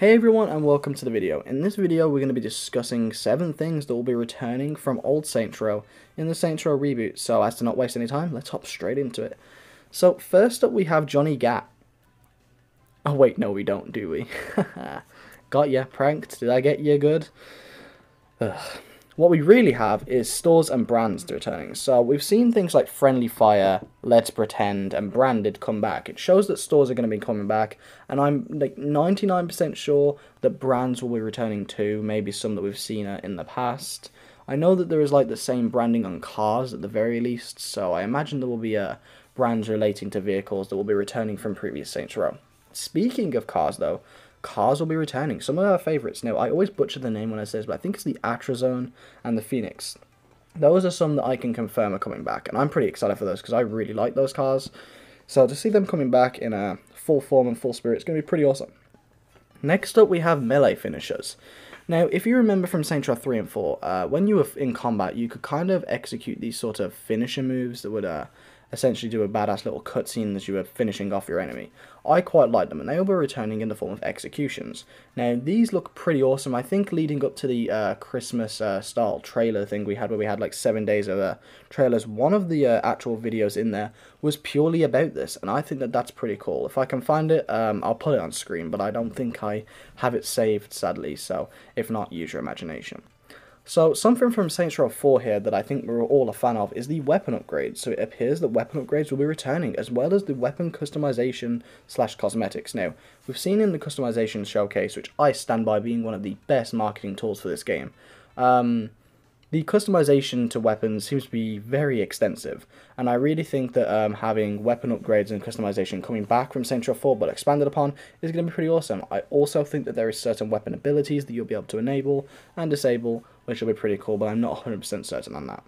Hey everyone and welcome to the video. In this video we're going to be discussing 7 things that will be returning from old Saints Row in the Saints Row reboot. So as to not waste any time, let's hop straight into it. So first up we have Johnny Gat. Oh wait, no we don't, do we? Got ya, pranked. Did I get you good? Ugh. What we really have is stores and brands returning. So we've seen things like Friendly Fire, Let's Pretend, and Branded come back. It shows that stores are going to be coming back, and I'm like 99% sure that brands will be returning too, maybe some that we've seen in the past. I know that there is like the same branding on cars at the very least, so I imagine there will be brands relating to vehicles that will be returning from previous Saints Row. Speaking of cars though, cars will be returning. Some of our favourites. Now, I always butcher the name when I say this, but I think it's the Atrazone and the Phoenix. Those are some that I can confirm are coming back, and I'm pretty excited for those because I really like those cars. So to see them coming back in a full form and full spirit, it's going to be pretty awesome. Next up, we have melee finishers. Now, if you remember from Saints Row 3 and 4, when you were in combat, you could kind of execute these sort of finisher moves that would essentially do a badass little cutscene as you were finishing off your enemy. I quite like them, and they will be returning in the form of executions. Now, these look pretty awesome. I think leading up to the Christmas style trailer thing we had, where we had like 7 days of trailers, one of the actual videos in there was purely about this, and I think that that's pretty cool. If I can find it, I'll put it on screen, but I don't think I have it saved, sadly, so if not, use your imagination. So, something from Saints Row 4 here that I think we're all a fan of is the weapon upgrades. So it appears that weapon upgrades will be returning, as well as the weapon customization / cosmetics. Now, we've seen in the customization showcase, which I stand by being one of the best marketing tools for this game, the customization to weapons seems to be very extensive, and I really think that having weapon upgrades and customization coming back from Saints Row 4 but expanded upon is going to be pretty awesome. I also think that there is certain weapon abilities that you'll be able to enable and disable, which will be pretty cool, but I'm not 100% certain on that.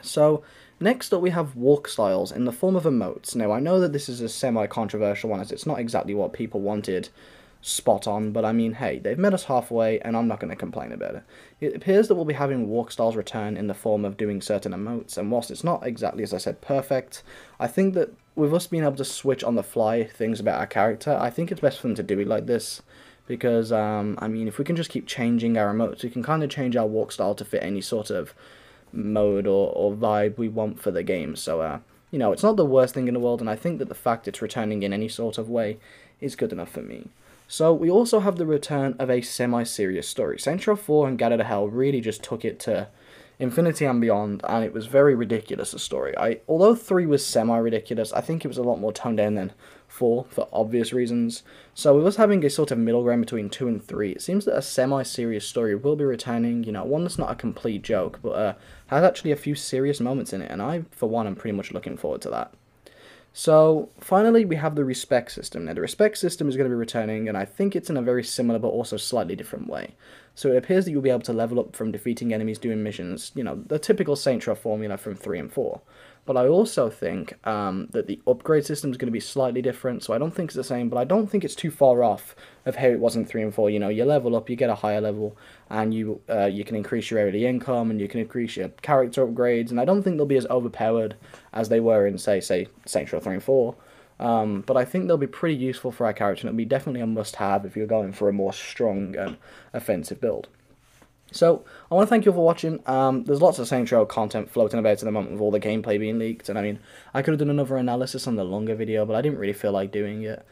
So, next up we have walk styles in the form of emotes. Now, I know that this is a semi-controversial one, as it's not exactly what people wanted spot on, but I mean, hey, they've met us halfway, and I'm not going to complain about it. It appears that we'll be having walk styles return in the form of doing certain emotes, and whilst it's not exactly, as I said, perfect, I think that with us being able to switch on the fly things about our character, I think it's best for them to do it like this, because, I mean, if we can just keep changing our emotes, we can kind of change our walk style to fit any sort of mode or vibe we want for the game, so, you know, it's not the worst thing in the world, and I think that the fact it's returning in any sort of way is good enough for me. So, we also have the return of a semi-serious story. Saints Row 4 and Gat Out of Hell really just took it to infinity and beyond, and it was very ridiculous, a story. Although 3 was semi-ridiculous, I think it was a lot more toned down than 4, for obvious reasons. So, with us having a sort of middle ground between 2 and 3, it seems that a semi-serious story will be returning, you know, one that's not a complete joke, but has actually a few serious moments in it, and I, for one, am pretty much looking forward to that. So, finally, we have the respect system. Now, the respect system is going to be returning, and I think it's in a very similar but also slightly different way. So, it appears that you'll be able to level up from defeating enemies doing missions, you know, the typical Saints Row formula from 3 and 4. But I also think that the upgrade system is going to be slightly different, so I don't think it's the same, but I don't think it's too far off of how it was in 3 and 4. You know, you level up, you get a higher level, and you can increase your early income, and you can increase your character upgrades, and I don't think they'll be as overpowered as they were in, say Saints Row 3 and 4. But I think they'll be pretty useful for our character, and it'll be definitely a must-have if you're going for a more strong and offensive build. So, I want to thank you all for watching. There's lots of Saints Row content floating about at the moment with all the gameplay being leaked, and I mean, I could have done another analysis on the longer video, but I didn't really feel like doing it,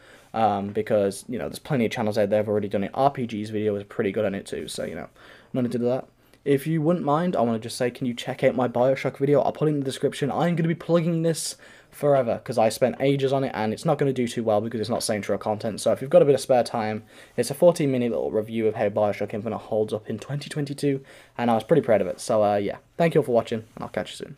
because, you know, there's plenty of channels out there that have already done it. RPG's video is pretty good on it too, so, you know, no need to do that. If you wouldn't mind, I want to just say, can you check out my Bioshock video? I'll put it in the description. I'm going to be plugging this forever, because I spent ages on it, and it's not going to do too well because it's not Saints Row content, so if you've got a bit of spare time, it's a 14-minute little review of how Bioshock Infinite holds up in 2022, and I was pretty proud of it, so yeah, thank you all for watching, and I'll catch you soon.